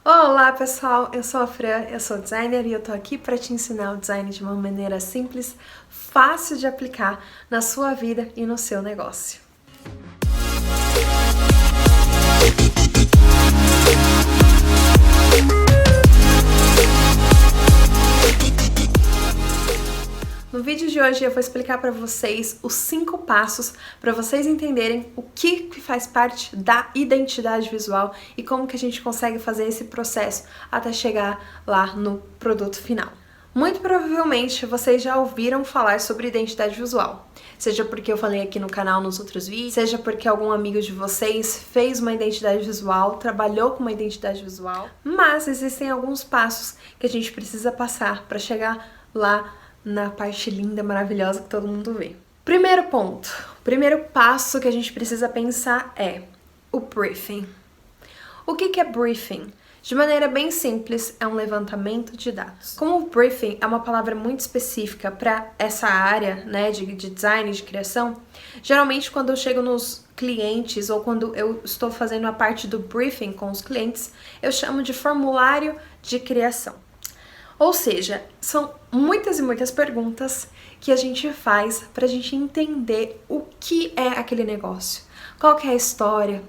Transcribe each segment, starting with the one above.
Olá pessoal, eu sou a Fran, eu sou designer e eu tô aqui para te ensinar o design de uma maneira simples, fácil de aplicar na sua vida e no seu negócio. No vídeo de hoje eu vou explicar para vocês os 5 passos para vocês entenderem o que faz parte da identidade visual e como que a gente consegue fazer esse processo até chegar lá no produto final. Muito provavelmente vocês já ouviram falar sobre identidade visual, seja porque eu falei aqui no canal nos outros vídeos, seja porque algum amigo de vocês fez uma identidade visual, trabalhou com uma identidade visual, mas existem alguns passos que a gente precisa passar para chegar lá na parte linda, maravilhosa que todo mundo vê. Primeiro ponto, primeiro passo que a gente precisa pensar é o briefing. O que é briefing? De maneira bem simples, é um levantamento de dados. Como o briefing é uma palavra muito específica para essa área, né, de design, de criação, geralmente quando eu chego nos clientes ou quando eu estou fazendo a parte do briefing com os clientes, eu chamo de formulário de criação. Ou seja, são muitas e muitas perguntas que a gente faz para a gente entender o que é aquele negócio, qual que é a história,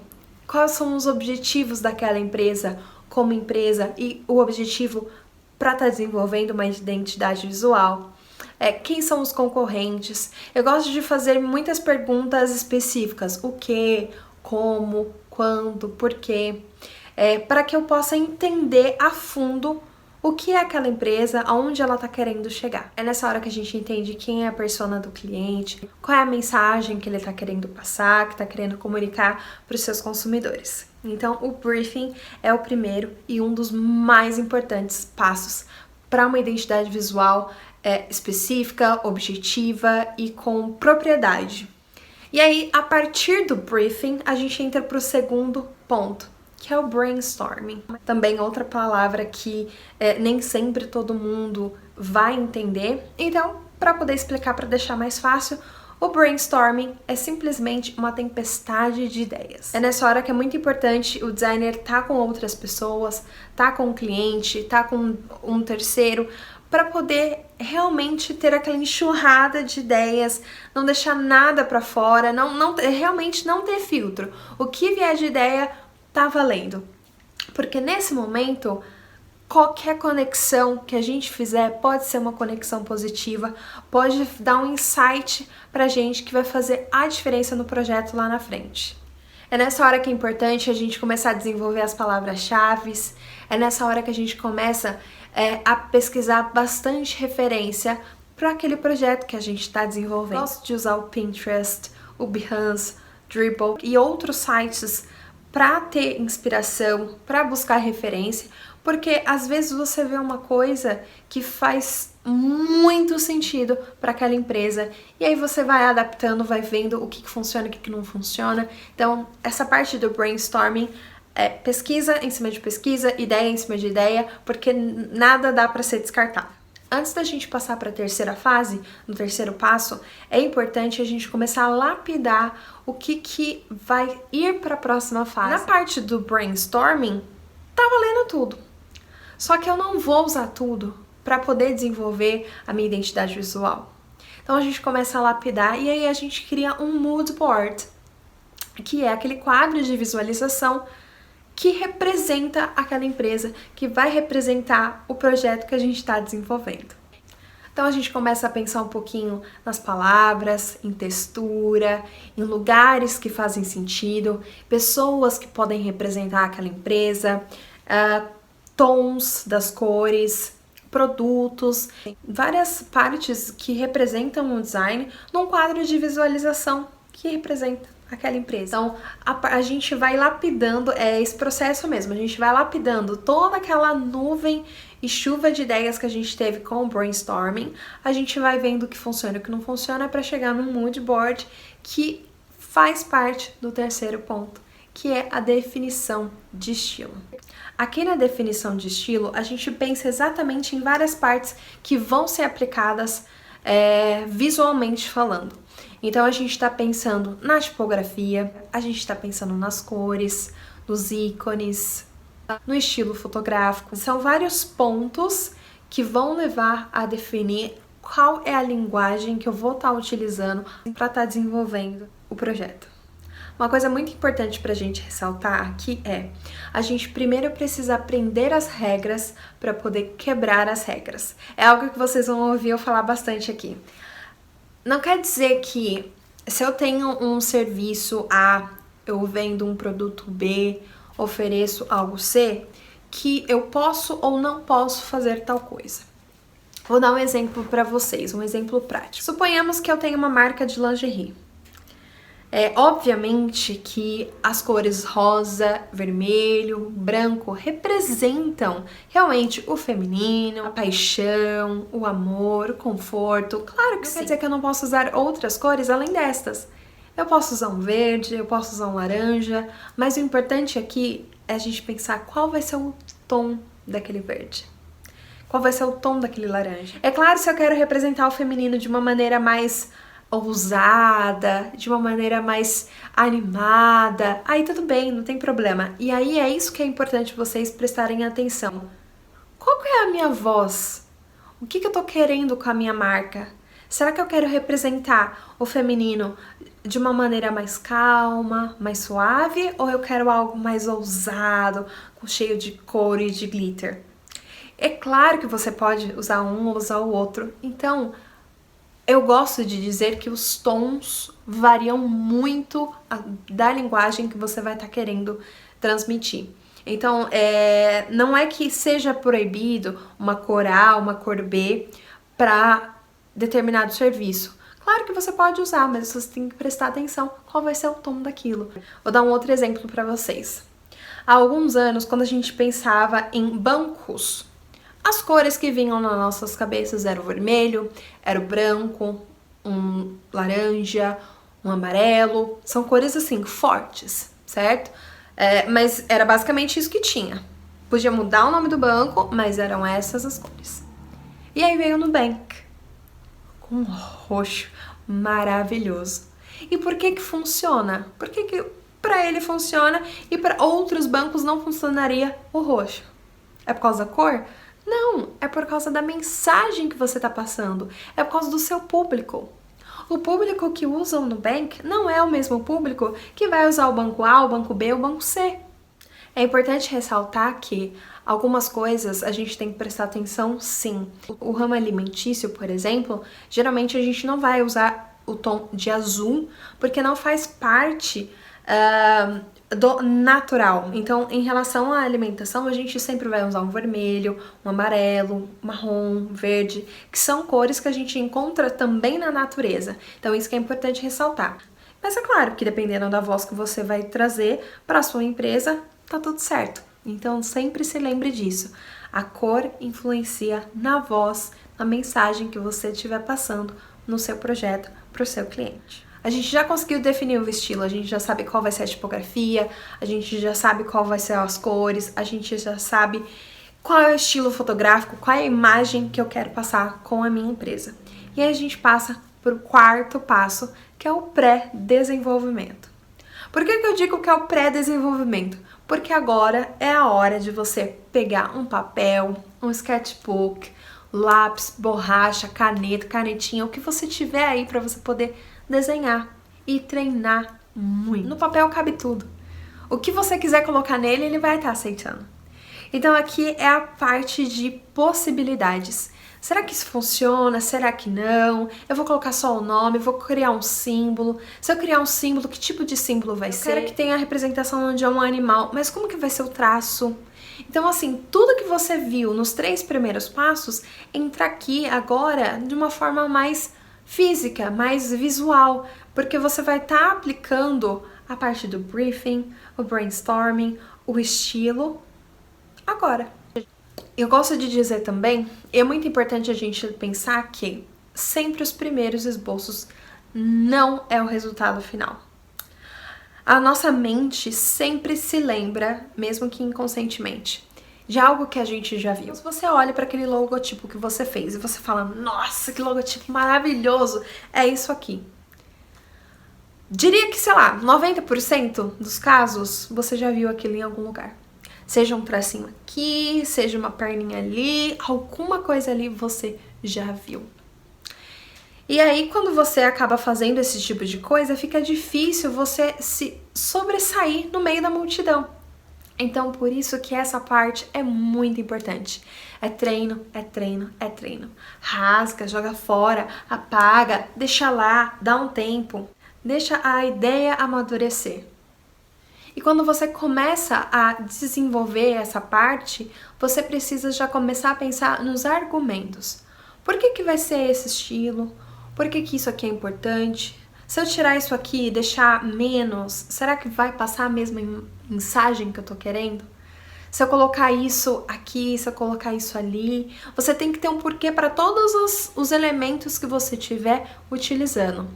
quais são os objetivos daquela empresa como empresa e o objetivo para estar desenvolvendo uma identidade visual, quem são os concorrentes. Eu gosto de fazer muitas perguntas específicas, o que, como, quando, porquê, para que eu possa entender a fundo o que é aquela empresa, aonde ela está querendo chegar. É nessa hora que a gente entende quem é a persona do cliente, qual é a mensagem que ele está querendo passar, que está querendo comunicar para os seus consumidores. Então, o briefing é o primeiro e um dos mais importantes passos para uma identidade visual específica, objetiva e com propriedade. E aí, a partir do briefing, a gente entra para o segundo ponto, que é o brainstorming. Também outra palavra que nem sempre todo mundo vai entender. Então, para poder explicar, para deixar mais fácil, o brainstorming é simplesmente uma tempestade de ideias. É nessa hora que é muito importante o designer estar com outras pessoas, estar com o cliente, estar com um terceiro, para poder realmente ter aquela enxurrada de ideias, não deixar nada para fora, realmente não ter filtro. O que vier de ideia tá valendo, porque nesse momento qualquer conexão que a gente fizer pode ser uma conexão positiva, pode dar um insight pra gente que vai fazer a diferença no projeto lá na frente. É nessa hora que é importante a gente começar a desenvolver as palavras-chave, é nessa hora que a gente começa a pesquisar bastante referência para aquele projeto que a gente está desenvolvendo. Gosto de usar o Pinterest, o Behance, Dribbble e outros sites para ter inspiração, para buscar referência, porque às vezes você vê uma coisa que faz muito sentido para aquela empresa e aí você vai adaptando, vai vendo o que funciona e o que não funciona. Então, essa parte do brainstorming é pesquisa em cima de pesquisa, ideia em cima de ideia, porque nada dá para ser descartado. Antes da gente passar para a terceira fase, no terceiro passo, é importante a gente começar a lapidar o que vai ir para a próxima fase. Na parte do brainstorming, tá valendo tudo. Só que eu não vou usar tudo para poder desenvolver a minha identidade visual. Então a gente começa a lapidar e aí a gente cria um mood board, que é aquele quadro de visualização que representa aquela empresa, que vai representar o projeto que a gente está desenvolvendo. Então a gente começa a pensar um pouquinho nas palavras, em textura, em lugares que fazem sentido, pessoas que podem representar aquela empresa, tons das cores, produtos, várias partes que representam o design num quadro de visualização que representa aquela empresa. Então, a gente vai lapidando, esse processo mesmo, a gente vai lapidando toda aquela nuvem e chuva de ideias que a gente teve com o brainstorming, a gente vai vendo o que funciona e o que não funciona para chegar num mood board que faz parte do terceiro ponto, que é a definição de estilo. Aqui na definição de estilo, a gente pensa exatamente em várias partes que vão ser aplicadas visualmente falando. Então a gente está pensando na tipografia, a gente está pensando nas cores, nos ícones, no estilo fotográfico. São vários pontos que vão levar a definir qual é a linguagem que eu vou estar utilizando para estar desenvolvendo o projeto. Uma coisa muito importante para a gente ressaltar aqui é: a gente primeiro precisa aprender as regras para poder quebrar as regras. É algo que vocês vão ouvir eu falar bastante aqui. Não quer dizer que se eu tenho um serviço A, eu vendo um produto B, ofereço algo C, que eu posso ou não posso fazer tal coisa. Vou dar um exemplo para vocês, um exemplo prático. Suponhamos que eu tenho uma marca de lingerie. Obviamente que as cores rosa, vermelho, branco representam realmente o feminino, a paixão, o amor, o conforto. Claro que sim. Quer dizer que eu não posso usar outras cores além destas. Eu posso usar um verde, eu posso usar um laranja, mas o importante aqui é a gente pensar qual vai ser o tom daquele verde. Qual vai ser o tom daquele laranja. É claro, se eu quero representar o feminino de uma maneira mais ousada, de uma maneira mais animada, aí tudo bem, não tem problema. E aí é isso que é importante vocês prestarem atenção. Qual que é a minha voz? O que eu tô querendo com a minha marca? Será que eu quero representar o feminino de uma maneira mais calma, mais suave, ou eu quero algo mais ousado, cheio de cor e de glitter? É claro que você pode usar um ou usar o outro. Então, eu gosto de dizer que os tons variam muito da linguagem que você vai estar querendo transmitir. Então, não é que seja proibido uma cor A, uma cor B para determinado serviço. Claro que você pode usar, mas você tem que prestar atenção qual vai ser o tom daquilo. Vou dar um outro exemplo para vocês. Há alguns anos, quando a gente pensava em bancos, as cores que vinham nas nossas cabeças eram o vermelho, era o branco, um laranja, um amarelo. São cores assim, fortes, certo? Mas era basicamente isso que tinha. Podia mudar o nome do banco, mas eram essas as cores. E aí veio o Nubank, com um roxo maravilhoso. E por que funciona? Por que para ele funciona e para outros bancos não funcionaria o roxo? É por causa da cor? Não, é por causa da mensagem que você está passando, é por causa do seu público. O público que usa o Nubank não é o mesmo público que vai usar o banco A, o banco B ou o banco C. É importante ressaltar que algumas coisas a gente tem que prestar atenção sim. O ramo alimentício, por exemplo, geralmente a gente não vai usar o tom de azul porque não faz parte do natural. Então, em relação à alimentação, a gente sempre vai usar um vermelho, um amarelo, marrom, verde, que são cores que a gente encontra também na natureza. Então, isso que é importante ressaltar. Mas é claro que dependendo da voz que você vai trazer para a sua empresa, tá tudo certo. Então, sempre se lembre disso. A cor influencia na voz, na mensagem que você estiver passando no seu projeto para o seu cliente. A gente já conseguiu definir o estilo, a gente já sabe qual vai ser a tipografia, a gente já sabe qual vai ser as cores, a gente já sabe qual é o estilo fotográfico, qual é a imagem que eu quero passar com a minha empresa. E aí a gente passa para o quarto passo, que é o pré-desenvolvimento. Por que eu digo que é o pré-desenvolvimento? Porque agora é a hora de você pegar um papel, um sketchbook, lápis, borracha, caneta, canetinha, o que você tiver aí para você poder desenhar e treinar muito. No papel cabe tudo. O que você quiser colocar nele, ele vai estar aceitando. Então aqui é a parte de possibilidades. Será que isso funciona? Será que não? Eu vou colocar só o nome, vou criar um símbolo. Se eu criar um símbolo, que tipo de símbolo vai ser? Eu quero que tenha a representação de um animal, mas como que vai ser o traço? Então assim, tudo que você viu nos 3 primeiros passos, entra aqui agora de uma forma mais física, mais visual, porque você vai estar aplicando a parte do briefing, o brainstorming, o estilo agora. Eu gosto de dizer também, é muito importante a gente pensar que sempre os primeiros esboços não é o resultado final. A nossa mente sempre se lembra, mesmo que inconscientemente, de algo que a gente já viu. Se você olha para aquele logotipo que você fez e você fala, nossa, que logotipo maravilhoso, é isso aqui. Diria que, sei lá, 90% dos casos você já viu aquilo em algum lugar. Seja um tracinho aqui, seja uma perninha ali, alguma coisa ali você já viu. E aí, quando você acaba fazendo esse tipo de coisa, fica difícil você se sobressair no meio da multidão. Então, por isso que essa parte é muito importante. É treino, é treino, é treino. Rasga, joga fora, apaga, deixa lá, dá um tempo. Deixa a ideia amadurecer. E quando você começa a desenvolver essa parte, você precisa já começar a pensar nos argumentos. Por que vai ser esse estilo? Por que isso aqui é importante? Se eu tirar isso aqui e deixar menos, será que vai passar a mesma mensagem que eu tô querendo? Se eu colocar isso aqui, se eu colocar isso ali, você tem que ter um porquê para todos os elementos que você estiver utilizando.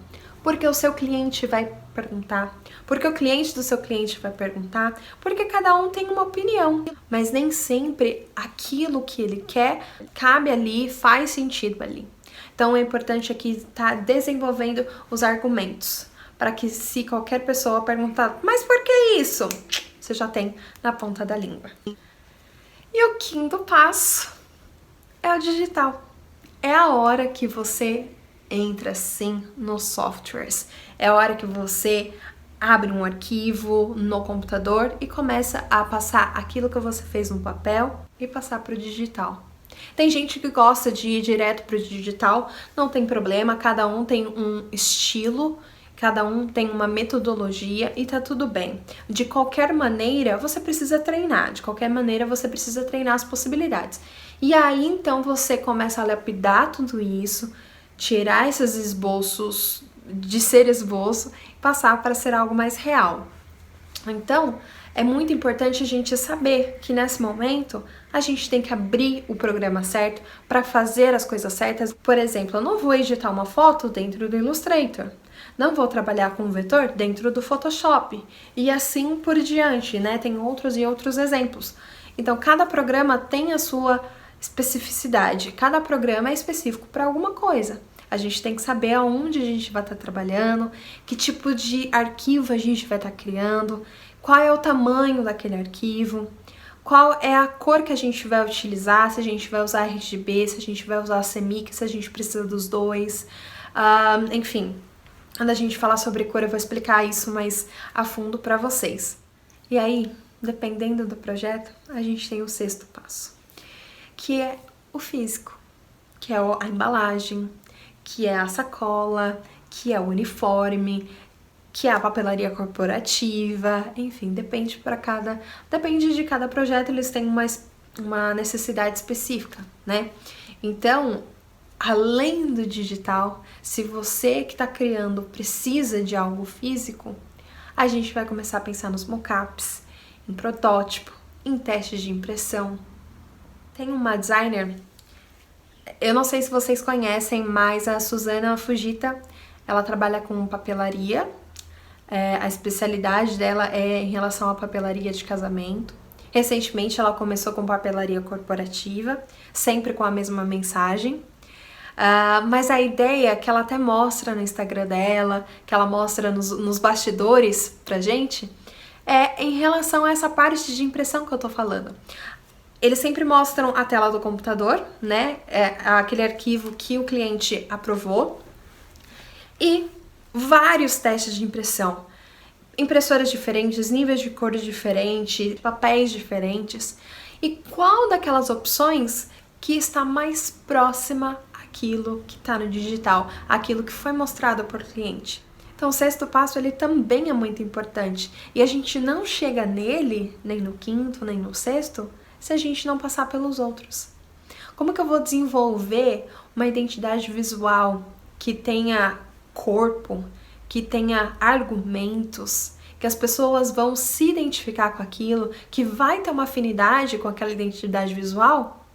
Porque o seu cliente vai perguntar, porque o cliente do seu cliente vai perguntar, porque cada um tem uma opinião, mas nem sempre aquilo que ele quer cabe ali, faz sentido ali. Então é importante aqui estar desenvolvendo os argumentos, para que se qualquer pessoa perguntar, mas por que isso? Você já tem na ponta da língua. E o quinto passo é o digital. É a hora que você entra sim nos softwares. É a hora que você abre um arquivo no computador e começa a passar aquilo que você fez no papel e passar para o digital. Tem gente que gosta de ir direto para o digital, não tem problema, cada um tem um estilo, cada um tem uma metodologia e tá tudo bem. De qualquer maneira, você precisa treinar, de qualquer maneira você precisa treinar as possibilidades. E aí então você começa a lapidar tudo isso, tirar esses esboços de ser esboço e passar para ser algo mais real. Então, é muito importante a gente saber que nesse momento a gente tem que abrir o programa certo para fazer as coisas certas. Por exemplo, eu não vou editar uma foto dentro do Illustrator, não vou trabalhar com um vetor dentro do Photoshop e assim por diante, né? Tem outros e outros exemplos. Então, cada programa tem a sua especificidade, cada programa é específico para alguma coisa. A gente tem que saber aonde a gente vai estar trabalhando, que tipo de arquivo a gente vai estar criando, qual é o tamanho daquele arquivo, qual é a cor que a gente vai utilizar, se a gente vai usar RGB, se a gente vai usar CMYK, se a gente precisa dos dois, enfim. Quando a gente falar sobre cor, eu vou explicar isso mais a fundo para vocês. E aí, dependendo do projeto, a gente tem o sexto passo, que é o físico, que é a embalagem, que é a sacola, que é o uniforme, que é a papelaria corporativa, enfim, depende de cada projeto, eles têm uma necessidade específica, né? Então, além do digital, se você que está criando precisa de algo físico, a gente vai começar a pensar nos mockups, em protótipo, em testes de impressão. Tem uma designer, eu não sei se vocês conhecem, mas a Suzana Fujita, ela trabalha com papelaria, a especialidade dela é em relação à papelaria de casamento. Recentemente ela começou com papelaria corporativa, sempre com a mesma mensagem. Mas a ideia que ela até mostra no Instagram dela, que ela mostra nos bastidores pra gente, é em relação a essa parte de impressão que eu tô falando. Eles sempre mostram a tela do computador, né? Aquele arquivo que o cliente aprovou. E vários testes de impressão. Impressoras diferentes, níveis de cor diferentes, papéis diferentes. E qual daquelas opções que está mais próxima àquilo que está no digital, àquilo que foi mostrado por cliente? Então o sexto passo ele também é muito importante. E a gente não chega nele, nem no quinto, nem no sexto, se a gente não passar pelos outros. Como que eu vou desenvolver uma identidade visual que tenha corpo, que tenha argumentos, que as pessoas vão se identificar com aquilo, que vai ter uma afinidade com aquela identidade visual,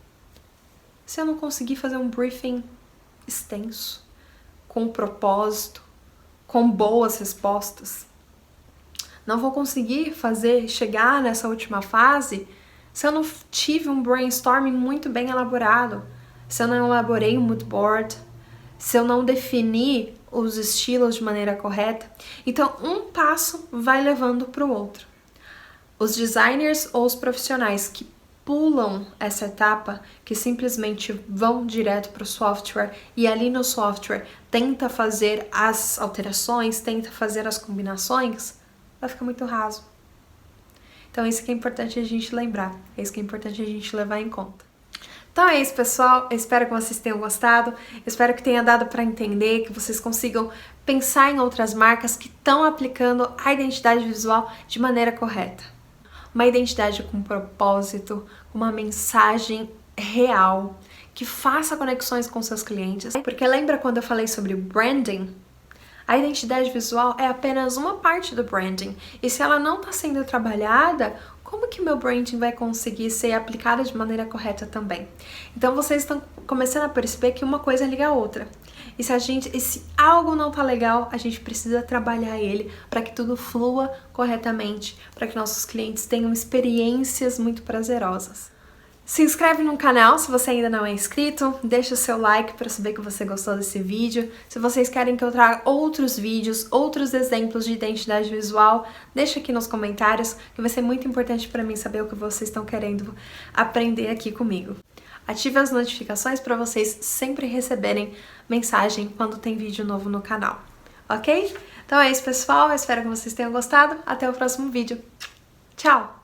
se eu não conseguir fazer um briefing extenso, com propósito, com boas respostas? Não vou conseguir chegar nessa última fase se eu não tive um brainstorming muito bem elaborado, se eu não elaborei um mood board, se eu não defini os estilos de maneira correta. Então, um passo vai levando para o outro. Os designers ou os profissionais que pulam essa etapa, que simplesmente vão direto para o software e ali no software tenta fazer as alterações, tenta fazer as combinações, vai ficar muito raso. Então isso que é importante a gente lembrar, é isso que é importante a gente levar em conta. Então é isso, pessoal, eu espero que vocês tenham gostado, eu espero que tenha dado para entender, que vocês consigam pensar em outras marcas que estão aplicando a identidade visual de maneira correta. Uma identidade com propósito, com uma mensagem real, que faça conexões com seus clientes. Porque lembra quando eu falei sobre branding? A identidade visual é apenas uma parte do branding. E se ela não está sendo trabalhada, como que meu branding vai conseguir ser aplicado de maneira correta também? Então vocês estão começando a perceber que uma coisa liga a outra. E se algo não tá legal, a gente precisa trabalhar ele para que tudo flua corretamente, para que nossos clientes tenham experiências muito prazerosas. Se inscreve no canal se você ainda não é inscrito, deixa o seu like para saber que você gostou desse vídeo. Se vocês querem que eu traga outros vídeos, outros exemplos de identidade visual, deixa aqui nos comentários, que vai ser muito importante para mim saber o que vocês estão querendo aprender aqui comigo. Ative as notificações para vocês sempre receberem mensagem quando tem vídeo novo no canal, ok? Então é isso, pessoal, eu espero que vocês tenham gostado. Até o próximo vídeo. Tchau!